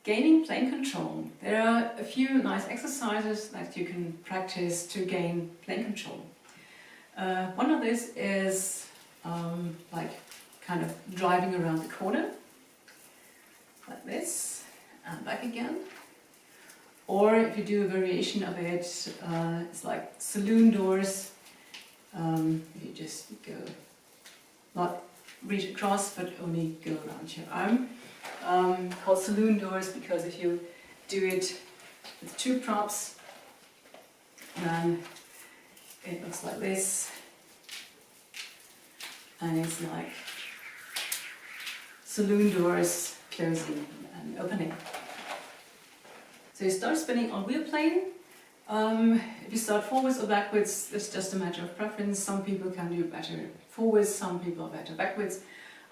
Gaining plane control. There are a few nice exercises that you can practice to gain plane control. One of these is like kind of driving around the corner, like this, and back again. Or if you do a variation of it, it's like Saloon Doors. You just go, not reach across, but only go around your arm. Called Saloon Doors because if you do it with two props, then it looks like this, and it's like saloon doors closing and opening. So you start spinning on wheel plane. If you start forwards or backwards, it's just a matter of preference. Some people can do better forwards, some people are better backwards.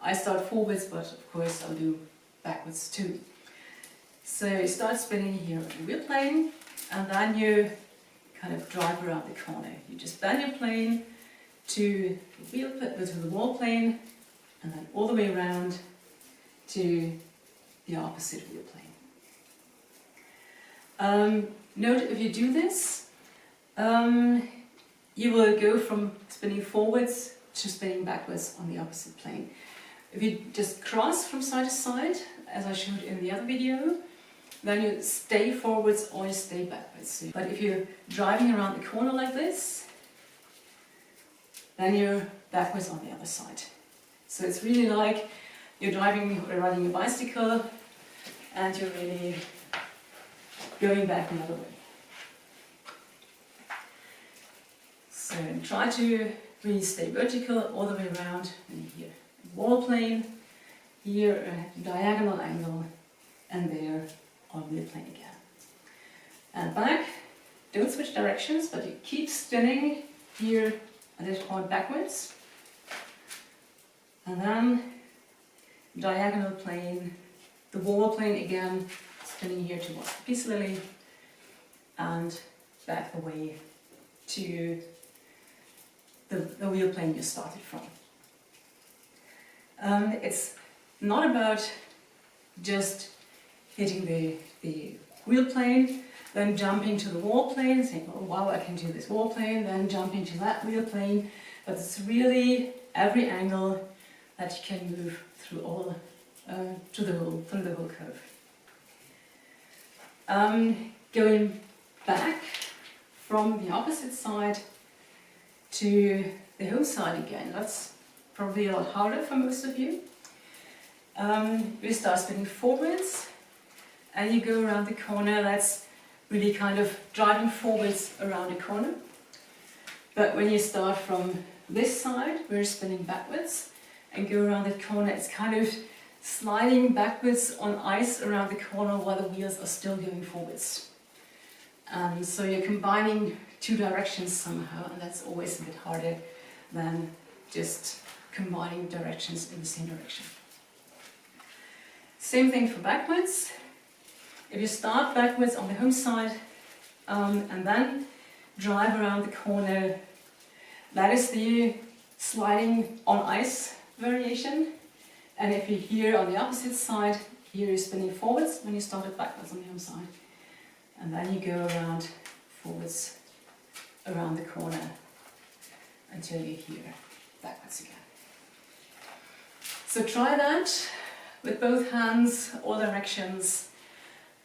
I start forwards, but of course I'll do backwards too. So you start spinning here on the wheel plane, and then you kind of drive around the corner. You just bend your plane to the wall plane, and then all the way around to the opposite wheel plane. Note if you do this, you will go from spinning forwards to spinning backwards on the opposite plane. If you just cross from side to side, as I showed in the other video, then you stay forwards or you stay backwards. But if you're driving around the corner like this, then you're backwards on the other side. So it's really like you're driving or riding a bicycle and you're really going back another way. So try to really stay vertical all the way around, and here wall plane, here a diagonal angle, and there on wheel plane again. And back, don't switch directions, but you keep spinning here at this point backwards, and then diagonal plane, the wall plane again, spinning here towards the peace lily, and back the way to the wheel plane you started from. It's not about just hitting the wheel plane, then jumping to the wall plane, saying, oh wow, I can do this wall plane, then jumping to that wheel plane, but it's really every angle that you can move through all, through the whole curve. Going back from the opposite side to the home side again, that's probably a lot harder for most of you. We start spinning forwards and you go around the corner. That's really kind of driving forwards around the corner. But when you start from this side, we're spinning backwards and go around the corner. It's kind of sliding backwards on ice around the corner while the wheels are still going forwards. So you're combining two directions somehow, and that's always a bit harder than just combining directions in the same direction. Same thing for backwards. If you start backwards on the home side and then drive around the corner, that is the sliding on ice variation. And if you're here on the opposite side, here you're spinning forwards when you started backwards on the home side. And then you go around forwards around the corner until you're here backwards again. So try that with both hands, all directions.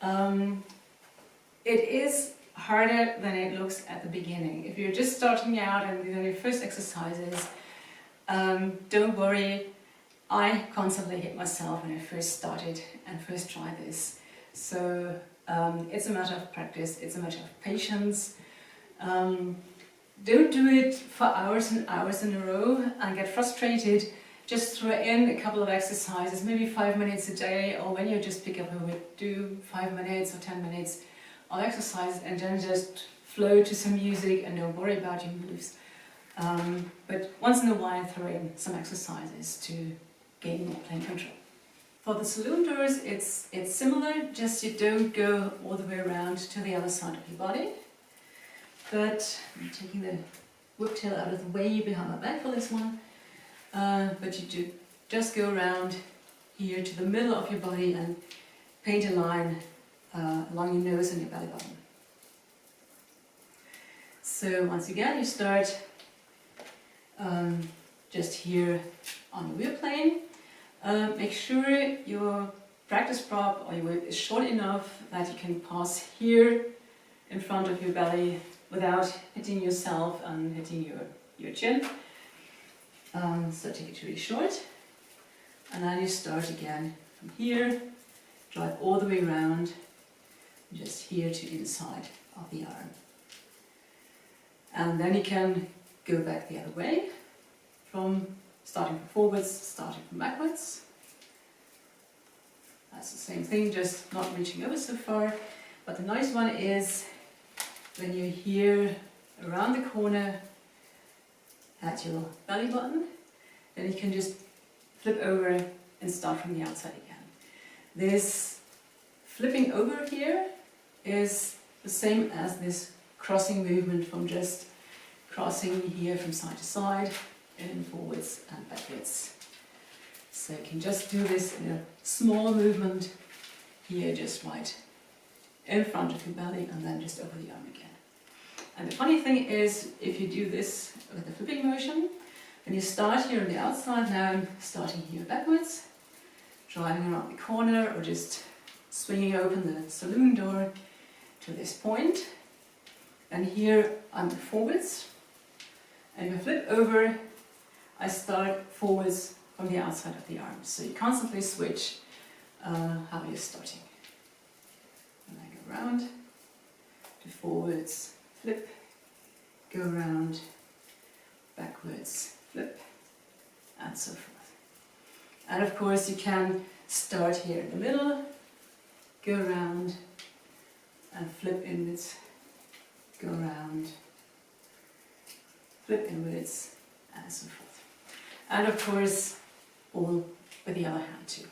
It is harder than it looks at the beginning. If you're just starting out and these are your first exercises, don't worry. I constantly hit myself when I first started and first tried this. So it's a matter of practice, it's a matter of patience. Don't do it for hours and hours in a row and get frustrated. Just throw in a couple of exercises, maybe 5 minutes a day, or when you just pick up a whip, do 5 minutes or 10 minutes of exercise and then just flow to some music and don't worry about your moves. But once in a while throw in some exercises to gain more plane control. For the Saloon Doors, it's similar, just you don't go all the way around to the other side of your body. But I'm taking the whip tail out of the way behind my back for this one. But you do just go around here to the middle of your body and paint a line along your nose and your belly button. So once again, you start just here on the wheel plane. Make sure your practice prop or your whip is short enough that you can pass here in front of your belly without hitting yourself and hitting your chin. So take it really short, and then you start again from here, drive all the way around, just here to inside of the arm. And then you can go back the other way, from starting from forwards, starting from backwards. That's the same thing, just not reaching over so far. But the nice one is when you're here around the corner at your belly button, then you can just flip over and start from the outside again. This flipping over here is the same as this crossing movement from just crossing here from side to side and forwards and backwards. So you can just do this in a small movement here, just right in front of your belly, and then just over the arm again. And the funny thing is, if you do this with the flipping motion, then you start here on the outside. Now I'm starting here backwards, driving around the corner, or just swinging open the saloon door to this point. And here I'm forwards, and if I flip over, I start forwards from the outside of the arm. So you constantly switch how you're starting. And I go around to forwards, flip, go around, backwards, flip, and so forth. And of course you can start here in the middle, go around and flip inwards, go around, flip inwards, and so forth. And of course, all with the other hand too.